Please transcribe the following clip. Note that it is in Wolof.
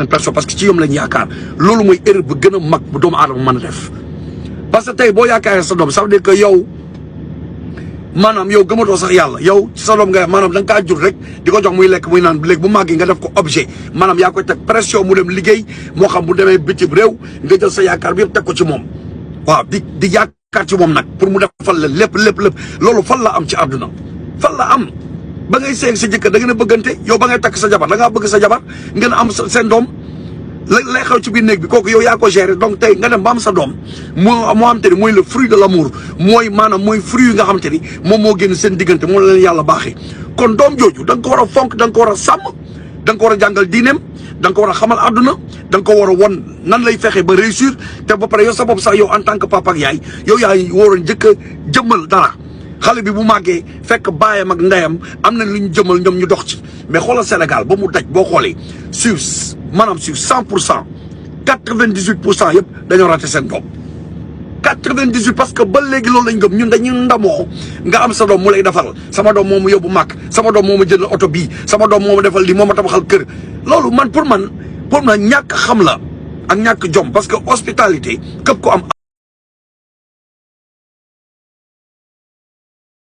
personne parce que ci ñoom lañ yaakaar loolu mooy erreur bu gën a mag bu doomu aadama mën a def parce que tey boo yaakaaree sa doom ça veut dire que yow maanaam yow gëmatoo sax yàlla yow ci sa doom nga maanaam da nga kaa jur rek di ko jox muy lekk muy naan léegi bu màggee nga def ko objet maanaam yaa koy teg pression mu dem liggéey moo xam bu demee bitim réew nga jël sa yaakaar bi yëpp teg ko ci moom waaw di yaakaar ci moom nag pour mu defal la lépp loolu fan la am ci àdduna fan la am ba ngay seeg sa jëkkër da ngeen a bëggante yow ba ngay takk sa jabar da ngaa bëgg sa jabar ngeen am seen doom lay xew ci biir néeg bi kooku yow yaa ko gérer donc tey nga dem ba am sa doom moo xam te ni mooy le fruit de l'amour mooy maanaam mooy fruit yi nga xam te ni moom moo génn seen diggante moom la leen yàlla baaxee kon doom jooju da nga ko war a fonk da nga ko war a sàmm da nga ko war a jàngal diineem da nga ko war a xamal àdduna da nga ko war a won nan lay fexe ba réussir te ba pare yow sa bopp sax yow en tant que papa ak yaay yow yaay waroon njëkk a jëmmal dara xale bi bu màggee fekk baayam ak ndeyam am na lu ñu jëmal ñoom ñu dox ci mais xoolal Sénégal ba mu daj boo xoolee sur 100% 98% yëpp dañoo raté seen doom 98 parce que ba léegi loolu lañ gëm ñun dañuy ndamoo nga am sa doom mu lay defal sama doom moo ma yóbbu màkk sama doom moo ma jënd oto bii sama doom moo ma defal lii moo ma tabaxal kër loolu man pour man ñàkk xam la ak ñàkk jom parce que hospitalité képp ko am